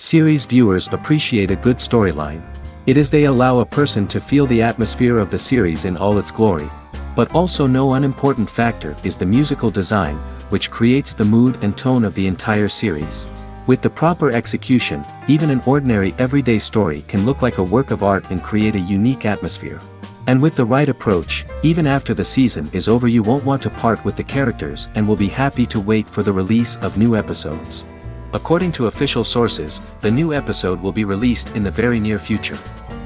Series viewers appreciate a good storyline. It is they allow a person to feel the atmosphere of the series in all its glory. But also no unimportant factor is the musical design, which creates the mood and tone of the entire series. With the proper execution, even an ordinary everyday story can look like a work of art and create a unique atmosphere. And with the right approach, even after the season is over you won't want to part with the characters and will be happy to wait for the release of new episodes. According to official sources, the new episode will be released in the very near future.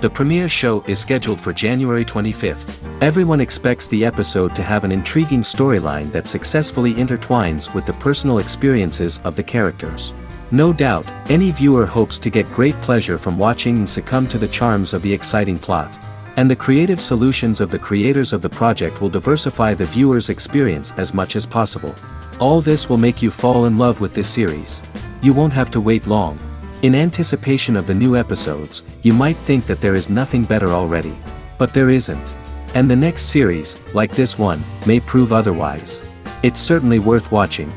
The premiere show is scheduled for January 25th. Everyone expects the episode to have an intriguing storyline that successfully intertwines with the personal experiences of the characters. No doubt, any viewer hopes to get great pleasure from watching and succumb to the charms of the exciting plot. And the creative solutions of the creators of the project will diversify the viewer's experience as much as possible. All this will make you fall in love with this series. You won't have to wait long. In anticipation of the new episodes, you might think that there is nothing better already. But there isn't. And the next series, like this one, may prove otherwise. It's certainly worth watching.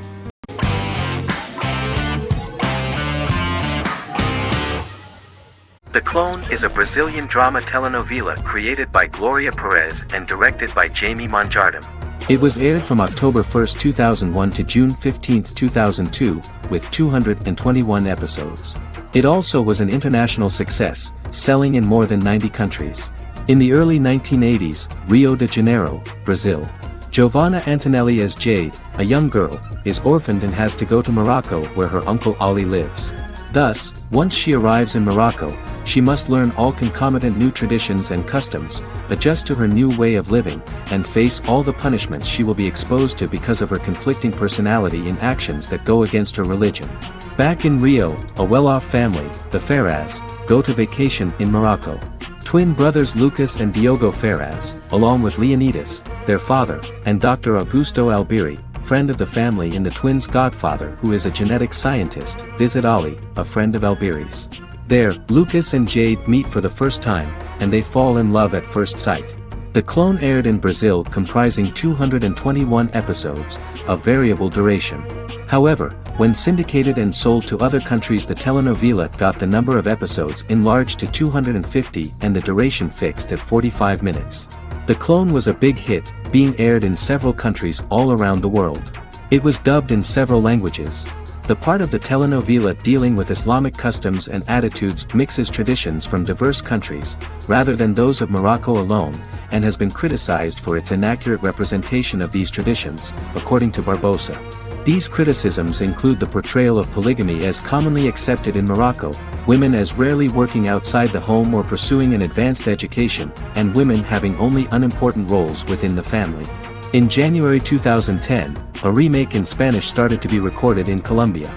The Clone is a Brazilian drama telenovela created by Gloria Perez and directed by Jamie Monjardim. It was aired from October 1, 2001 to June 15, 2002, with 221 episodes. It also was an international success, selling in more than 90 countries. In the early 1980s, Rio de Janeiro, Brazil. Giovanna Antonelli as Jade, a young girl, is orphaned and has to go to Morocco where her uncle Ali lives. Thus, once she arrives in Morocco, she must learn all concomitant new traditions and customs, adjust to her new way of living, and face all the punishments she will be exposed to because of her conflicting personality and actions that go against her religion. Back in Rio, a well-off family, the Ferraz, go to vacation in Morocco. Twin brothers Lucas and Diogo Ferraz, along with Leonidas, their father, and Dr. Augusto Albiri, friend of the family and the twins' godfather who is a genetic scientist, visit Ali, a friend of Albiri's. There, Lucas and Jade meet for the first time, and they fall in love at first sight. The Clone aired in Brazil comprising 221 episodes, of variable duration. However, when syndicated and sold to other countries the telenovela got the number of episodes enlarged to 250 and the duration fixed at 45 minutes. The Clone was a big hit, being aired in several countries all around the world. It was dubbed in several languages. The part of the telenovela dealing with Islamic customs and attitudes mixes traditions from diverse countries, rather than those of Morocco alone, and has been criticized for its inaccurate representation of these traditions, according to Barbosa. These criticisms include the portrayal of polygamy as commonly accepted in Morocco, women as rarely working outside the home or pursuing an advanced education, and women having only unimportant roles within the family. In January 2010, a remake in Spanish started to be recorded in Colombia.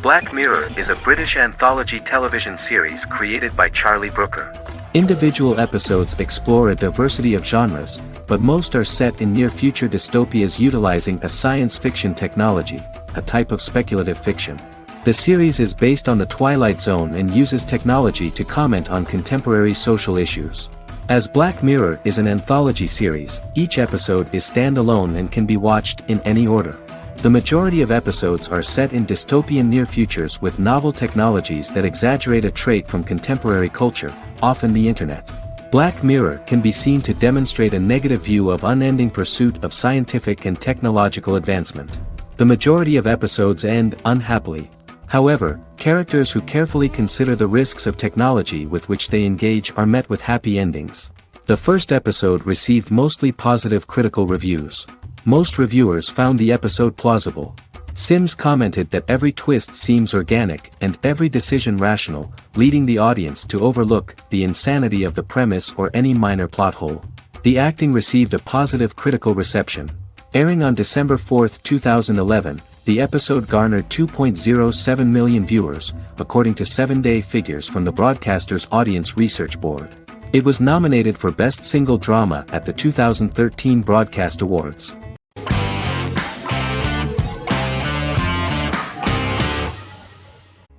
Black Mirror is a British anthology television series created by Charlie Brooker. Individual episodes explore a diversity of genres, but most are set in near-future dystopias utilizing a science fiction technology, a type of speculative fiction. The series is based on the Twilight Zone and uses technology to comment on contemporary social issues. As Black Mirror is an anthology series, each episode is standalone and can be watched in any order. The majority of episodes are set in dystopian near futures with novel technologies that exaggerate a trait from contemporary culture, often the internet. Black Mirror can be seen to demonstrate a negative view of unending pursuit of scientific and technological advancement. The majority of episodes end unhappily. However, characters who carefully consider the risks of technology with which they engage are met with happy endings. The first episode received mostly positive critical reviews. Most reviewers found the episode plausible. Sims commented that every twist seems organic and every decision rational, leading the audience to overlook the insanity of the premise or any minor plot hole. The acting received a positive critical reception. Airing on December 4, 2011, the episode garnered 2.07 million viewers, according to 7-day figures from the broadcaster's Audience Research Board. It was nominated for Best Single Drama at the 2013 Broadcast Awards.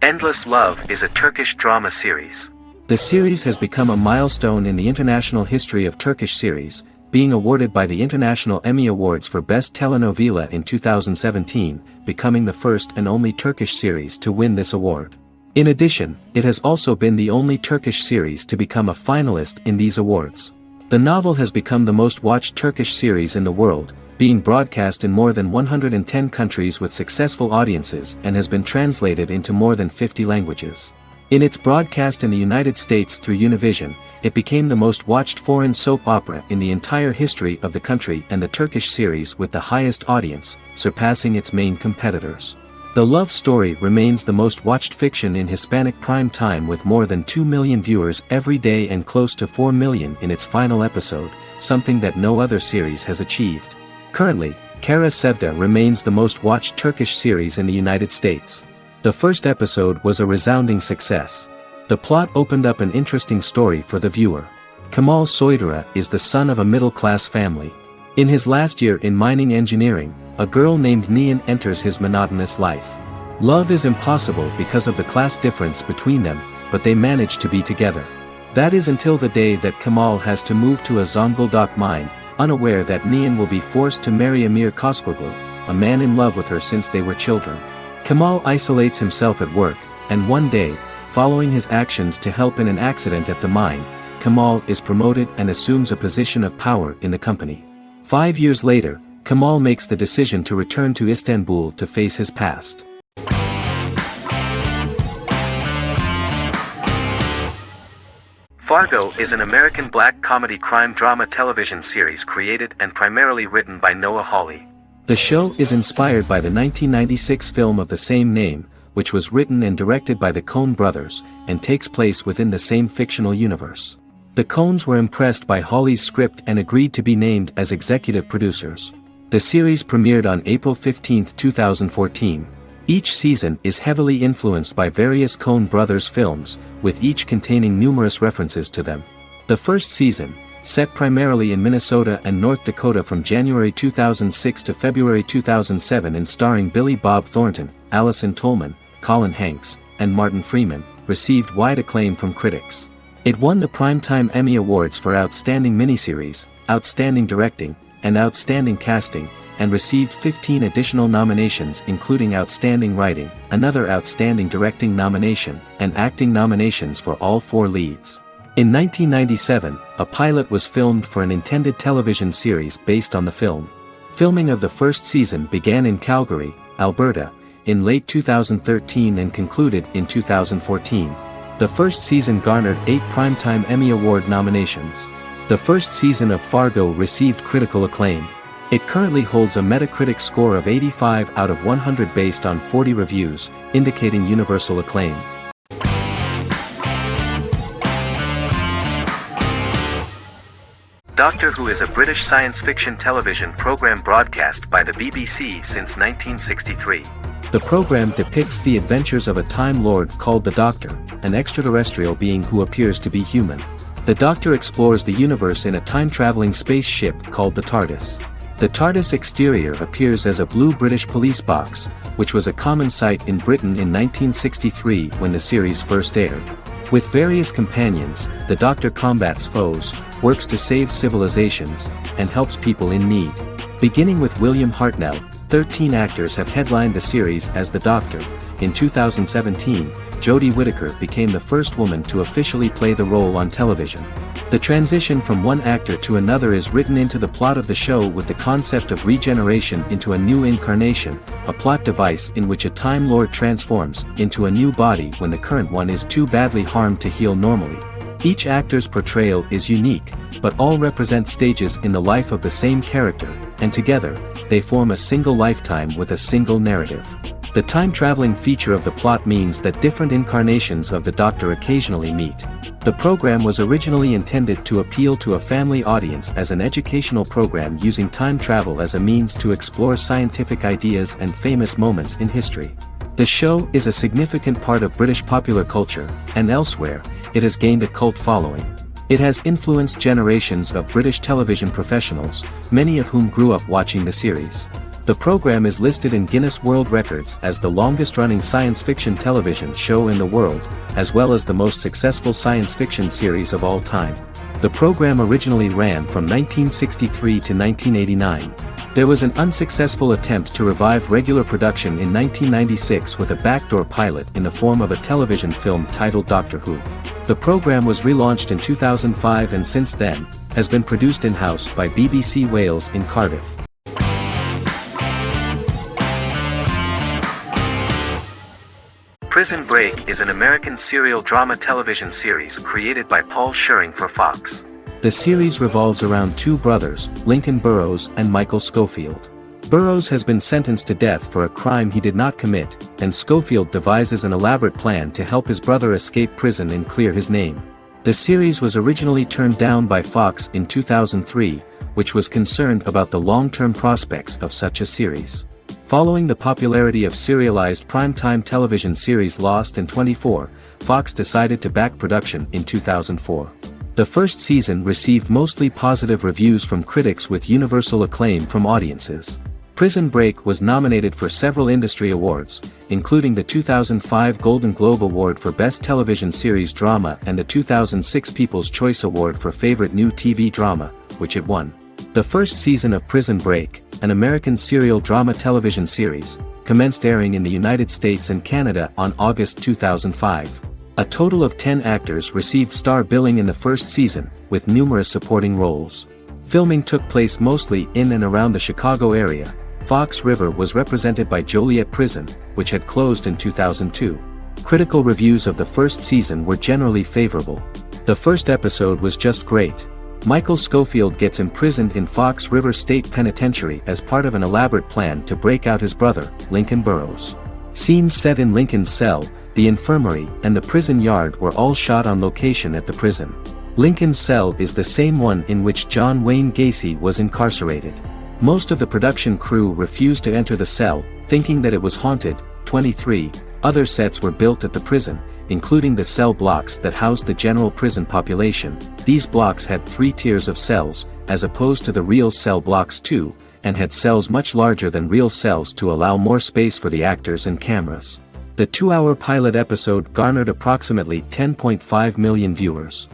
Endless Love is a Turkish drama series. The series has become a milestone in the international history of Turkish series, being awarded by the International Emmy Awards for Best Telenovela in 2017, becoming the first and only Turkish series to win this award. In addition, it has also been the only Turkish series to become a finalist in these awards. The novel has become the most watched Turkish series in the world, being broadcast in more than 110 countries with successful audiences and has been translated into more than 50 languages. In its broadcast in the United States through Univision, it became the most watched foreign soap opera in the entire history of the country and the Turkish series with the highest audience, surpassing its main competitors. The love story remains the most watched fiction in Hispanic prime time with more than 2 million viewers every day and close to 4 million in its final episode, something that no other series has achieved. Currently, Kara Sevda remains the most watched Turkish series in the United States. The first episode was a resounding success. The plot opened up an interesting story for the viewer. Kemal Soydura is the son of a middle-class family. In his last year in mining engineering, a girl named Nihan enters his monotonous life. Love is impossible because of the class difference between them, but they manage to be together. That is until the day that Kemal has to move to a Zonguldak mine, unaware that Nihan will be forced to marry Amir Koskoglu, a man in love with her since they were children. Kemal isolates himself at work, and one day, following his actions to help in an accident at the mine, Kemal is promoted and assumes a position of power in the company. 5 years later, Kemal makes the decision to return to Istanbul to face his past. Fargo is an American black comedy crime drama television series created and primarily written by Noah Hawley. The show is inspired by the 1996 film of the same name, which was written and directed by the Coen brothers, and takes place within the same fictional universe. The Coens were impressed by Hawley's script and agreed to be named as executive producers. The series premiered on April 15, 2014. Each season is heavily influenced by various Coen brothers films, with each containing numerous references to them. The first season, set primarily in Minnesota and North Dakota from January 2006 to February 2007 and starring Billy Bob Thornton, Allison Tolman, Colin Hanks, and Martin Freeman, received wide acclaim from critics. It won the Primetime Emmy Awards for Outstanding Miniseries, Outstanding Directing, and Outstanding Casting, and received 15 additional nominations including Outstanding Writing, another Outstanding Directing nomination, and acting nominations for all 4 leads. In 1997, a pilot was filmed for an intended television series based on the film. Filming of the first season began in Calgary, Alberta, in late 2013 and concluded in 2014. The first season garnered 8 Primetime Emmy Award nominations. The first season of Fargo received critical acclaim. It currently holds a Metacritic score of 85 out of 100 based on 40 reviews, indicating universal acclaim. Doctor Who is a British science fiction television program broadcast by the BBC since 1963. The program depicts the adventures of a Time Lord called the Doctor, an extraterrestrial being who appears to be human. The Doctor explores the universe in a time-traveling spaceship called the TARDIS. The TARDIS exterior appears as a blue British police box, which was a common sight in Britain in 1963 when the series first aired. With various companions, the Doctor combats foes, works to save civilizations, and helps people in need. Beginning with William Hartnell, 13 actors have headlined the series as the Doctor. In 2017, Jodie Whittaker became the first woman to officially play the role on television. The transition from one actor to another is written into the plot of the show with the concept of regeneration into a new incarnation, a plot device in which a Time Lord transforms into a new body when the current one is too badly harmed to heal normally. Each actor's portrayal is unique, but all represent stages in the life of the same character, and together, they form a single lifetime with a single narrative. The time-traveling feature of the plot means that different incarnations of the Doctor occasionally meet. The program was originally intended to appeal to a family audience as an educational program using time travel as a means to explore scientific ideas and famous moments in history. The show is a significant part of British popular culture, and elsewhere, it has gained a cult following. It has influenced generations of British television professionals, many of whom grew up watching the series. The program is listed in Guinness World Records as the longest-running science fiction television show in the world, as well as the most successful science fiction series of all time. The program originally ran from 1963 to 1989. There was an unsuccessful attempt to revive regular production in 1996 with a backdoor pilot in the form of a television film titled Doctor Who. The program was relaunched in 2005 and since then, has been produced in-house by BBC Wales in Cardiff. Prison Break is an American serial drama television series created by Paul Schering for Fox. The series revolves around two brothers, Lincoln Burrows and Michael Schofield. Burrows has been sentenced to death for a crime he did not commit, and Schofield devises an elaborate plan to help his brother escape prison and clear his name. The series was originally turned down by Fox in 2003, which was concerned about the long-term prospects of such a series. Following the popularity of serialized primetime television series Lost and 24, Fox decided to back production in 2004. The first season received mostly positive reviews from critics with universal acclaim from audiences. Prison Break was nominated for several industry awards, including the 2005 Golden Globe Award for Best Television Series Drama and the 2006 People's Choice Award for Favorite New TV Drama, which it won. The first season of Prison Break, an American serial drama television series, commenced airing in the United States and Canada on August 2005. A total of 10 actors received star billing in the first season, with numerous supporting roles. Filming took place mostly in and around the Chicago area. Fox River was represented by Joliet Prison, which had closed in 2002. Critical reviews of the first season were generally favorable. The first episode was just great. Michael Schofield gets imprisoned in Fox River State Penitentiary as part of an elaborate plan to break out his brother, Lincoln Burrows. Scenes set in Lincoln's cell, the infirmary, and the prison yard were all shot on location at the prison. Lincoln's cell is the same one in which John Wayne Gacy was incarcerated. Most of the production crew refused to enter the cell, thinking that it was haunted. 23 other sets were built at the prison, including the cell blocks that housed the general prison population. These blocks had 3 tiers of cells, as opposed to the real cell blocks 2, and had cells much larger than real cells to allow more space for the actors and cameras. The 2-hour pilot episode garnered approximately 10.5 million viewers.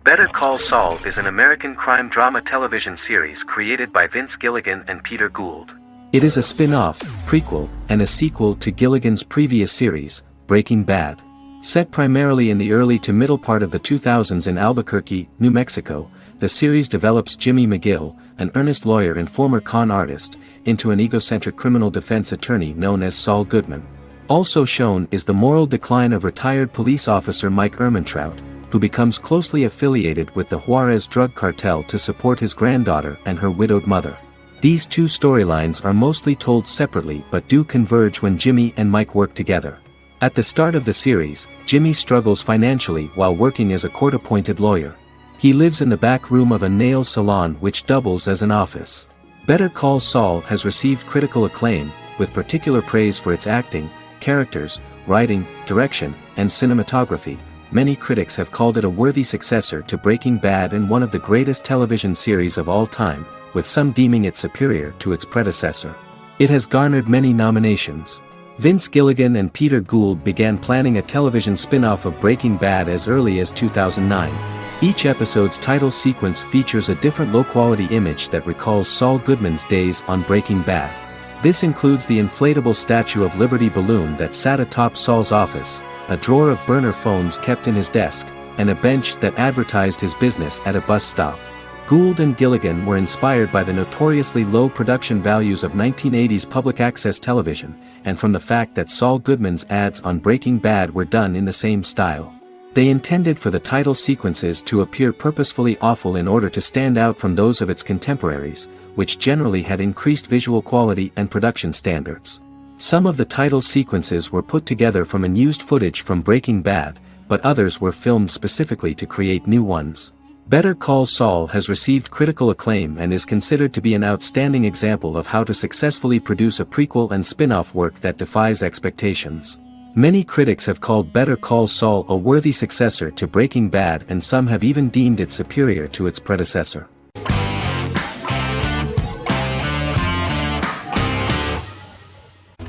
Better Call Saul is an American crime drama television series created by Vince Gilligan and Peter Gould. It is a spin-off, prequel, and a sequel to Gilligan's previous series, Breaking Bad. Set primarily in the early to middle part of the 2000s in Albuquerque, New Mexico, the series develops Jimmy McGill, an earnest lawyer and former con artist, into an egocentric criminal defense attorney known as Saul Goodman. Also shown is the moral decline of retired police officer Mike Ehrmantraut, who becomes closely affiliated with the Juarez drug cartel to support his granddaughter and her widowed mother. These two storylines are mostly told separately but do converge when Jimmy and Mike work together. At the start of the series, Jimmy struggles financially while working as a court-appointed lawyer. He lives in the back room of a nail salon which doubles as an office. Better Call Saul has received critical acclaim, with particular praise for its acting, characters, writing, direction, and cinematography. Many critics have called it a worthy successor to Breaking Bad and one of the greatest television series of all time, with some deeming it superior to its predecessor. It has garnered many nominations. Vince Gilligan and Peter Gould began planning a television spin-off of Breaking Bad as early as 2009. Each episode's title sequence features a different low-quality image that recalls Saul Goodman's days on Breaking Bad. This includes the inflatable Statue of Liberty balloon that sat atop Saul's office, a drawer of burner phones kept in his desk, and a bench that advertised his business at a bus stop. Gould and Gilligan were inspired by the notoriously low production values of 1980s public access television, and from the fact that Saul Goodman's ads on Breaking Bad were done in the same style. They intended for the title sequences to appear purposefully awful in order to stand out from those of its contemporaries, which generally had increased visual quality and production standards. Some of the title sequences were put together from unused footage from Breaking Bad, but others were filmed specifically to create new ones. Better Call Saul has received critical acclaim and is considered to be an outstanding example of how to successfully produce a prequel and spin-off work that defies expectations. Many critics have called Better Call Saul a worthy successor to Breaking Bad, and some have even deemed it superior to its predecessor.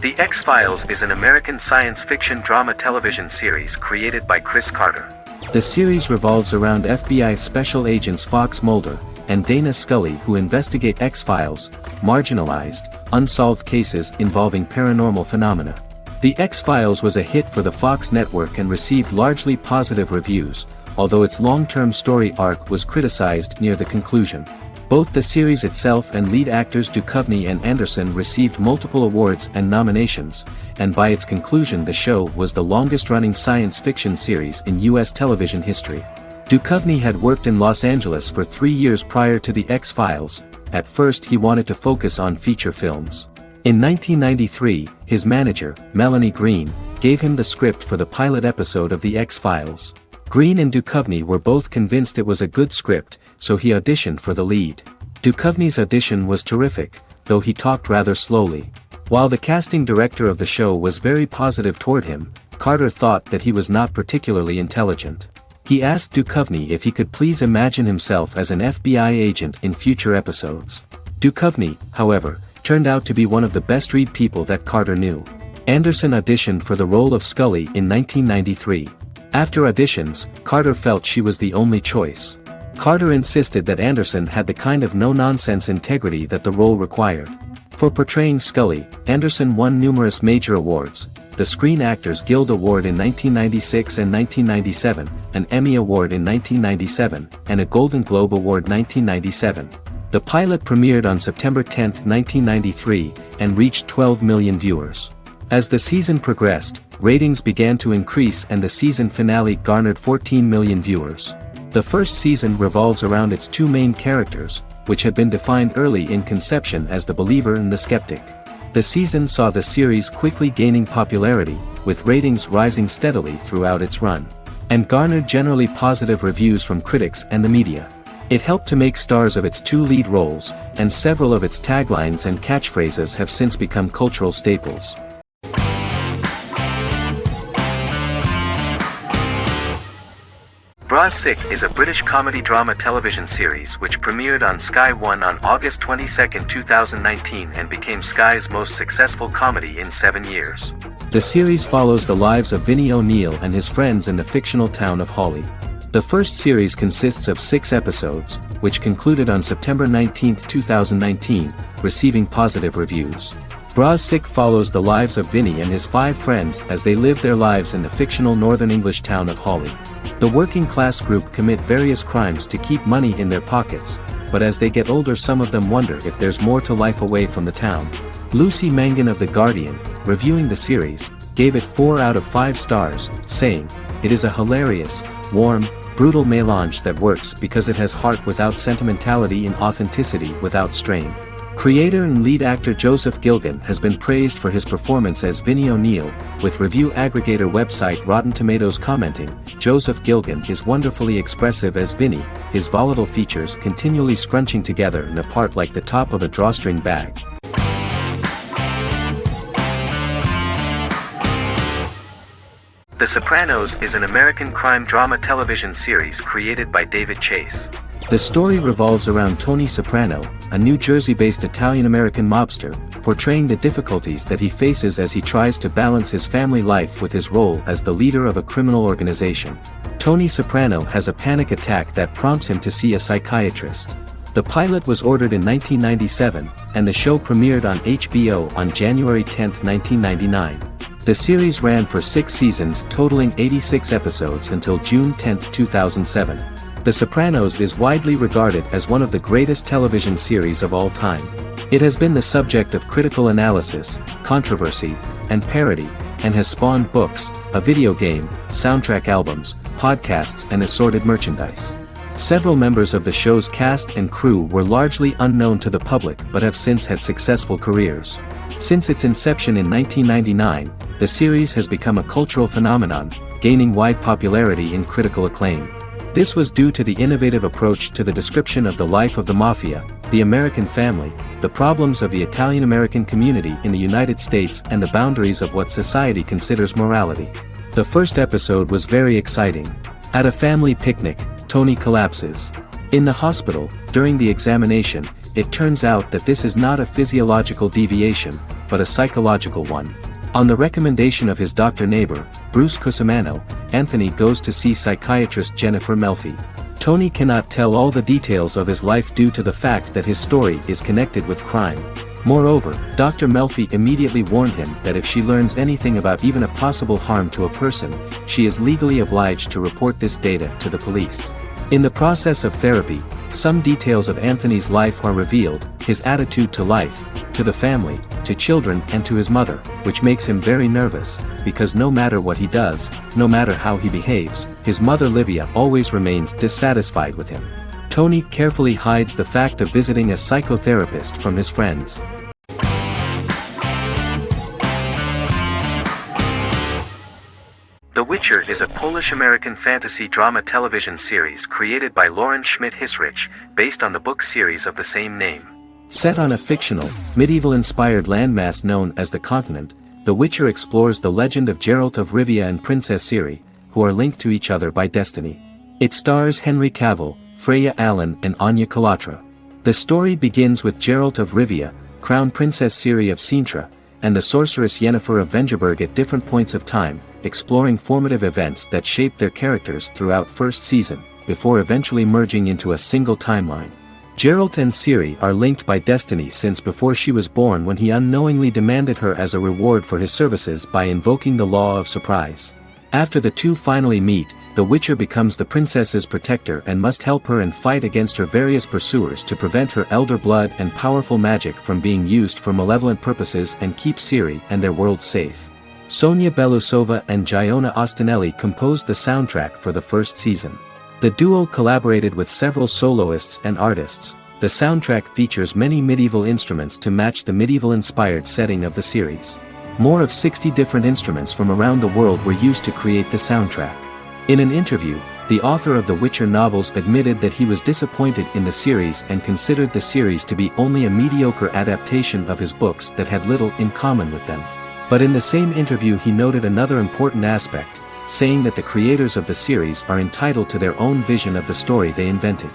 The X-Files is an American science fiction drama television series created by Chris Carter. The series revolves around FBI special agents Fox Mulder and Dana Scully, who investigate X-Files, marginalized, unsolved cases involving paranormal phenomena. The X-Files was a hit for the Fox network and received largely positive reviews, although its long-term story arc was criticized near the conclusion. Both the series itself and lead actors Duchovny and Anderson received multiple awards and nominations, and by its conclusion the show was the longest-running science fiction series in U.S. television history. Duchovny had worked in Los Angeles for 3 years prior to The X-Files. At first he wanted to focus on feature films. In 1993, his manager, Melanie Green, gave him the script for the pilot episode of The X-Files. Green and Duchovny were both convinced it was a good script, so he auditioned for the lead. Duchovny's audition was terrific, though he talked rather slowly. While the casting director of the show was very positive toward him, Carter thought that he was not particularly intelligent. He asked Duchovny if he could please imagine himself as an FBI agent in future episodes. Duchovny, however, turned out to be one of the best-read people that Carter knew. Anderson auditioned for the role of Scully in 1993. After auditions, Carter felt she was the only choice. Carter insisted that Anderson had the kind of no-nonsense integrity that the role required. For portraying Scully, Anderson won numerous major awards: the Screen Actors Guild Award in 1996 and 1997, an Emmy Award in 1997, and a Golden Globe Award 1997. The pilot premiered on September 10, 1993, and reached 12 million viewers. As the season progressed, ratings began to increase and the season finale garnered 14 million viewers. The first season revolves around its two main characters, which had been defined early in conception as the believer and the skeptic. The season saw the series quickly gaining popularity, with ratings rising steadily throughout its run, and garnered generally positive reviews from critics and the media. It helped to make stars of its two lead roles, and several of its taglines and catchphrases have since become cultural staples. Bras Sick is a British comedy drama television series which premiered on Sky One on August 22, 2019 and became Sky's most successful comedy in 7 years. The series follows the lives of Vinnie O'Neill and his friends in the fictional town of Hawley. The first series consists of 6 episodes, which concluded on September 19, 2019, receiving positive reviews. Bras Sick follows the lives of Vinnie and his 5 friends as they live their lives in the fictional Northern English town of Hawley. The working class group commit various crimes to keep money in their pockets, but as they get older some of them wonder if there's more to life away from the town. Lucy Mangan of The Guardian, reviewing the series, gave it 4 out of 5 stars, saying, "It is a hilarious, warm, brutal melange that works because it has heart without sentimentality and authenticity without strain." Creator and lead actor Joseph Gilgun has been praised for his performance as Vinnie O'Neill, with review aggregator website Rotten Tomatoes commenting, "Joseph Gilgun is wonderfully expressive as Vinnie, his volatile features continually scrunching together and apart like the top of a drawstring bag." The Sopranos is an American crime drama television series created by David Chase. The story revolves around Tony Soprano, a New Jersey-based Italian-American mobster, portraying the difficulties that he faces as he tries to balance his family life with his role as the leader of a criminal organization. Tony Soprano has a panic attack that prompts him to see a psychiatrist. The pilot was ordered in 1997, and the show premiered on HBO on January 10, 1999. The series ran for 6 seasons totaling 86 episodes until June 10, 2007. The Sopranos is widely regarded as one of the greatest television series of all time. It has been the subject of critical analysis, controversy, and parody, and has spawned books, a video game, soundtrack albums, podcasts and assorted merchandise. Several members of the show's cast and crew were largely unknown to the public but have since had successful careers. Since its inception in 1999, the series has become a cultural phenomenon, gaining wide popularity and critical acclaim. This was due to the innovative approach to the description of the life of the mafia, the American family, the problems of the Italian-American community in the United States and the boundaries of what society considers morality. The first episode was very exciting. At a family picnic, Tony collapses. In the hospital, during the examination, it turns out that this is not a physiological deviation, but a psychological one. On the recommendation of his doctor neighbor, Bruce Cusimano, Anthony goes to see psychiatrist Jennifer Melfi. Tony cannot tell all the details of his life due to the fact that his story is connected with crime. Moreover, Dr. Melfi immediately warned him that if she learns anything about even a possible harm to a person, she is legally obliged to report this data to the police. In the process of therapy, some details of Anthony's life are revealed, his attitude to life, to the family, to children and to his mother, which makes him very nervous, because no matter what he does, no matter how he behaves, his mother Livia always remains dissatisfied with him. Tony carefully hides the fact of visiting a psychotherapist from his friends. The Witcher is a Polish-American fantasy drama television series created by Lauren Schmidt-Hissrich, based on the book series of the same name. Set on a fictional, medieval-inspired landmass known as the Continent, The Witcher explores the legend of Geralt of Rivia and Princess Ciri, who are linked to each other by destiny. It stars Henry Cavill, Freya Allan and Anya Chalotra. The story begins with Geralt of Rivia, Crown Princess Ciri of Sintra, and the sorceress Yennefer of Vengerberg at different points of time, exploring formative events that shaped their characters throughout first season, before eventually merging into a single timeline. Geralt and Ciri are linked by destiny since before she was born, when he unknowingly demanded her as a reward for his services by invoking the law of surprise. After the two finally meet, the Witcher becomes the princess's protector and must help her and fight against her various pursuers to prevent her elder blood and powerful magic from being used for malevolent purposes and keep Ciri and their world safe. Sonia Belousova and Giona Ostinelli composed the soundtrack for the first season. The duo collaborated with several soloists and artists. The soundtrack features many medieval instruments to match the medieval-inspired setting of the series. More of 60 different instruments from around the world were used to create the soundtrack. In an interview, the author of the Witcher novels admitted that he was disappointed in the series and considered the series to be only a mediocre adaptation of his books that had little in common with them. But in the same interview he noted another important aspect, saying that the creators of the series are entitled to their own vision of the story they invented.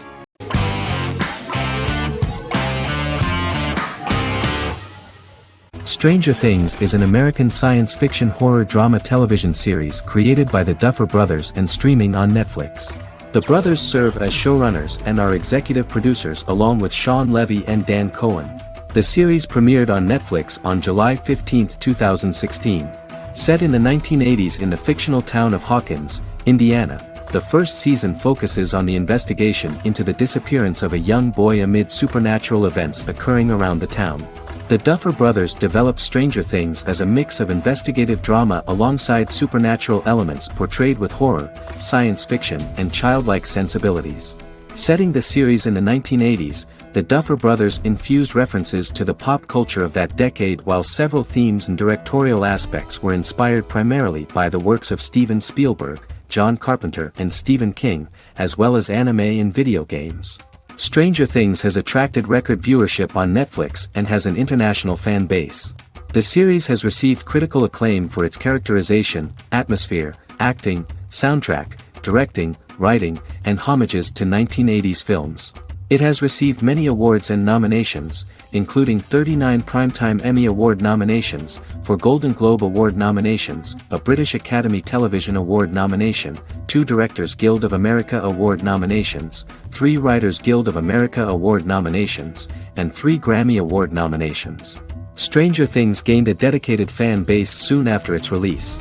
Stranger Things is an American science fiction horror drama television series created by the Duffer Brothers and streaming on Netflix. The brothers serve as showrunners and are executive producers along with Sean Levy and Dan Cohen. The series premiered on Netflix on July 15, 2016. Set in the 1980s in the fictional town of Hawkins, Indiana, the first season focuses on the investigation into the disappearance of a young boy amid supernatural events occurring around the town. The Duffer Brothers developed Stranger Things as a mix of investigative drama alongside supernatural elements portrayed with horror, science fiction and childlike sensibilities. Setting the series in the 1980s, the Duffer Brothers infused references to the pop culture of that decade, while several themes and directorial aspects were inspired primarily by the works of Steven Spielberg, John Carpenter and Stephen King, as well as anime and video games. Stranger Things has attracted record viewership on Netflix and has an international fan base. The series has received critical acclaim for its characterization, atmosphere, acting, soundtrack, directing, writing, and homages to 1980s films. It has received many awards and nominations, including 39 Primetime Emmy Award nominations, 4 Golden Globe Award nominations, a British Academy Television Award nomination, 2 Directors Guild of America Award nominations, 3 Writers Guild of America Award nominations, and 3 Grammy Award nominations. Stranger Things gained a dedicated fan base soon after its release.